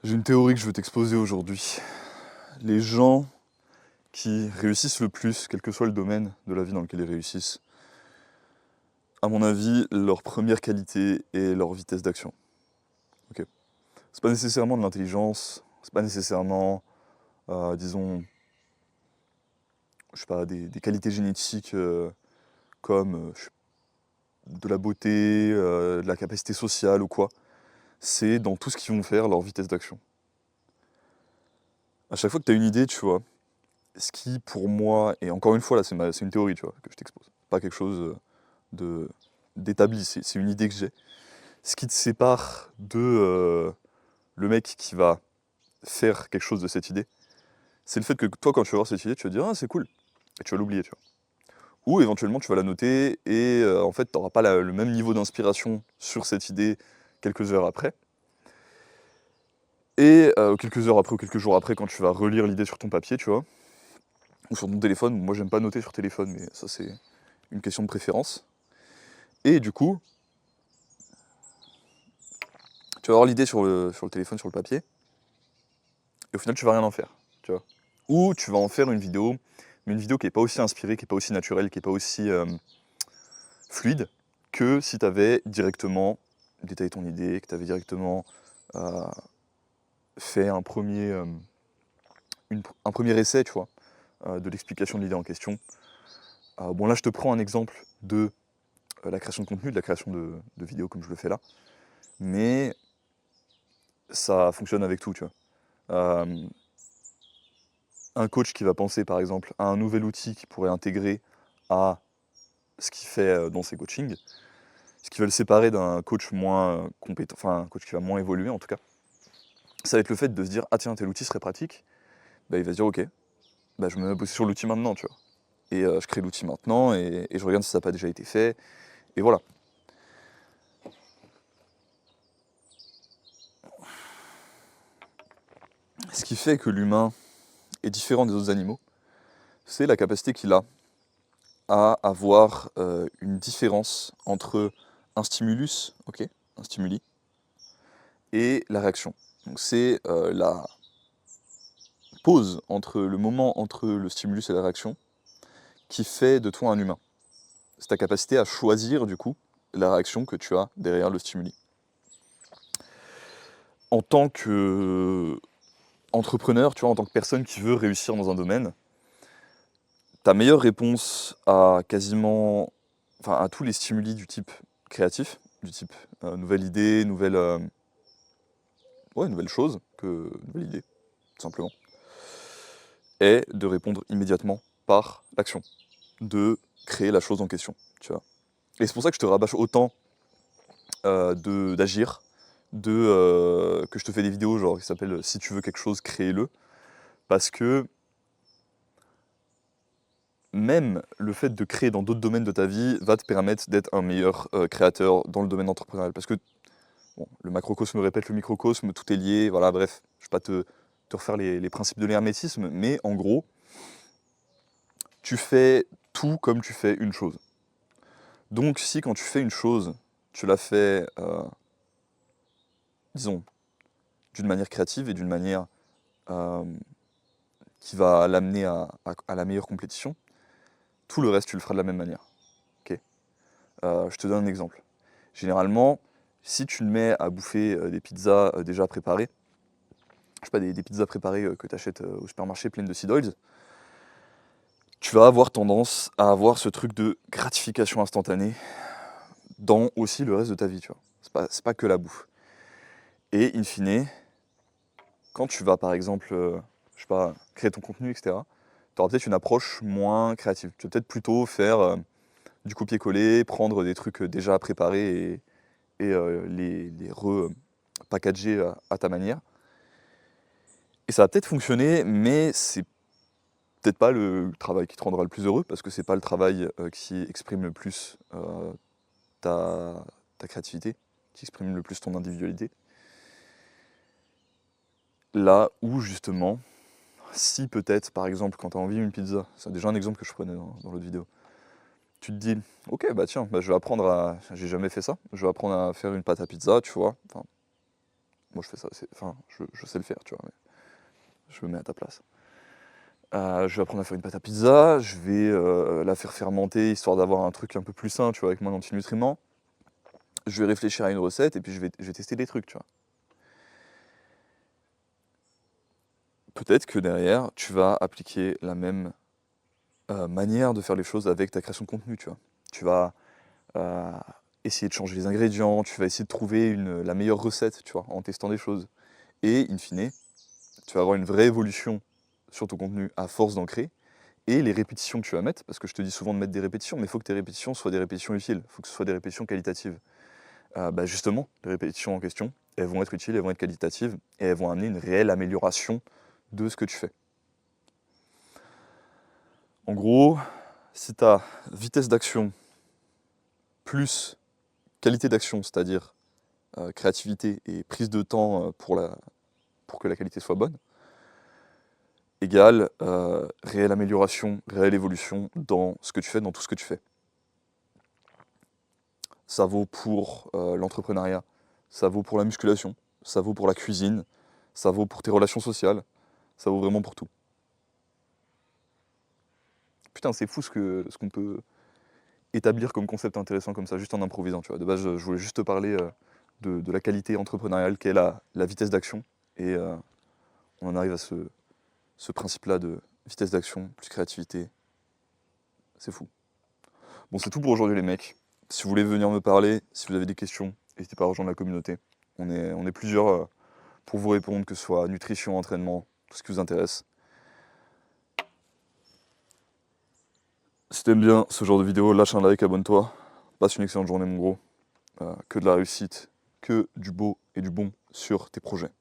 J'ai une théorie que je veux t'exposer aujourd'hui. Les gens qui réussissent le plus, quel que soit le domaine de la vie dans lequel ils réussissent, à mon avis, leur première qualité est leur vitesse d'action. Ok. C'est pas nécessairement de l'intelligence, c'est pas nécessairement, disons, je sais pas, des qualités génétiques comme de la beauté, de la capacité sociale ou quoi. C'est dans tout ce qu'ils vont faire, leur vitesse d'action. À chaque fois que tu as une idée, tu vois, ce qui pour moi, et encore une fois là c'est une théorie tu vois, que je t'expose, pas quelque chose de d'établi, c'est une idée que j'ai. Ce qui te sépare de le mec qui va faire quelque chose de cette idée, c'est le fait que toi quand tu vas voir cette idée, tu vas dire ah c'est cool, et tu vas l'oublier, tu vois. Ou éventuellement tu vas la noter et en fait tu n'auras pas le même niveau d'inspiration sur cette idée quelques heures après. Et quelques heures après ou quelques jours après quand tu vas relire l'idée sur ton papier, tu vois, ou sur ton téléphone, moi j'aime pas noter sur téléphone mais ça c'est une question de préférence. Et du coup, tu vas avoir l'idée sur le téléphone, sur le papier, et au final, tu vas rien en faire, tu vois. Ou tu vas en faire une vidéo, mais une vidéo qui n'est pas aussi inspirée, qui n'est pas aussi naturelle, qui n'est pas aussi fluide, que si tu avais directement détaillé ton idée, que tu avais directement euh, fait un premier essai, tu vois, de l'explication de l'idée en question. Bon, là, je te prends un exemple de la création de contenu, de la création de vidéos comme je le fais là, mais ça fonctionne avec tout, tu vois. Un coach qui va penser par exemple à un nouvel outil qu'il pourrait intégrer à ce qu'il fait dans ses coachings, ce qui va le séparer d'un coach moins compétent, enfin un coach qui va moins évoluer en tout cas, ça va être le fait de se dire ah tiens tel outil serait pratique, bah, il va se dire ok, bah, je me mets à bosser sur l'outil maintenant, tu vois. Et je crée l'outil maintenant et je regarde si ça n'a pas déjà été fait, et voilà. Ce qui fait que l'humain est différent des autres animaux, c'est la capacité qu'il a à avoir une différence entre un stimulus, ok, un stimuli, et la réaction. Donc c'est la pause entre le moment entre le stimulus et la réaction qui fait de toi un humain. C'est ta capacité à choisir du coup la réaction que tu as derrière le stimuli. En tant qu'entrepreneur, tu vois, en tant que personne qui veut réussir dans un domaine, ta meilleure réponse à quasiment, enfin à tous les stimuli du type créatif, du type nouvelle idée, nouvelle chose, nouvelle idée, tout simplement, est de répondre immédiatement par l'action, de créer la chose en question, tu vois. Et c'est pour ça que je te rabâche autant d'agir, que je te fais des vidéos genre qui s'appellent si tu veux quelque chose, crée-le, parce que même le fait de créer dans d'autres domaines de ta vie va te permettre d'être un meilleur créateur dans le domaine entrepreneurial. Parce que bon, le macrocosme répète le microcosme, tout est lié, voilà, bref, je ne vais pas te refaire les principes de l'hermétisme, mais en gros, tu fais tout comme tu fais une chose. Donc si quand tu fais une chose, tu la fais, disons, d'une manière créative et d'une manière euh, qui va l'amener à la meilleure compétition, tout le reste, tu le feras de la même manière. Ok. Je te donne un exemple. Généralement, si tu te mets à bouffer des pizzas déjà préparées, je sais pas, des pizzas préparées que tu achètes au supermarché pleines de seed oils, tu vas avoir tendance à avoir ce truc de gratification instantanée dans aussi le reste de ta vie, tu vois. C'est pas que la bouffe. Et in fine, quand tu vas par exemple, je sais pas, créer ton contenu, etc., tu auras peut-être une approche moins créative. Tu vas peut-être plutôt faire du copier-coller, prendre des trucs déjà préparés et les repackager à ta manière. Et ça va peut-être fonctionner, mais c'est peut-être pas le travail qui te rendra le plus heureux, parce que c'est pas le travail qui exprime le plus ta créativité, qui exprime le plus ton individualité. Là où justement, si peut-être, par exemple, quand tu as envie d'une pizza, c'est déjà un exemple que je prenais dans l'autre vidéo, tu te dis, ok, bah tiens, bah, je vais apprendre à... J'ai jamais fait ça, je vais apprendre à faire une pâte à pizza, tu vois. Enfin, moi je fais ça, enfin, je sais le faire, tu vois, mais je me mets à ta place. Je vais apprendre à faire une pâte à pizza, je vais la faire fermenter, histoire d'avoir un truc un peu plus sain, tu vois, avec moins d'antinutriments. Je vais réfléchir à une recette, et puis je vais tester des trucs, tu vois. Peut-être que derrière, tu vas appliquer la même manière de faire les choses avec ta création de contenu, tu vois. Tu vas euh, essayer de changer les ingrédients, tu vas essayer de trouver la meilleure recette, tu vois, en testant des choses. Et in fine, tu vas avoir une vraie évolution sur ton contenu à force d'en créer. Et les répétitions que tu vas mettre, parce que je te dis souvent de mettre des répétitions, mais il faut que tes répétitions soient des répétitions utiles, il faut que ce soit des répétitions qualitatives. Justement, les répétitions en question, elles vont être utiles, elles vont être qualitatives, et elles vont amener une réelle amélioration de ce que tu fais. En gros, si tu as vitesse d'action plus qualité d'action, c'est-à-dire créativité et prise de temps pour que la qualité soit bonne, égale réelle amélioration, réelle évolution dans ce que tu fais, dans tout ce que tu fais. Ça vaut pour l'entrepreneuriat, ça vaut pour la musculation, ça vaut pour la cuisine, ça vaut pour tes relations sociales, ça vaut vraiment pour tout. Putain, c'est fou ce qu'on peut établir comme concept intéressant comme ça, juste en improvisant, tu vois. De base, je voulais juste te parler de la qualité entrepreneuriale qu'est la vitesse d'action, et on en arrive à ce principe-là de vitesse d'action plus créativité. C'est fou. Bon, c'est tout pour aujourd'hui, les mecs. Si vous voulez venir me parler, si vous avez des questions, n'hésitez pas à rejoindre la communauté. On est plusieurs pour vous répondre, que ce soit nutrition, entraînement, tout ce qui vous intéresse. Si t'aimes bien ce genre de vidéo, lâche un like, abonne-toi. Passe une excellente journée, mon gros. Que de la réussite, que du beau et du bon sur tes projets.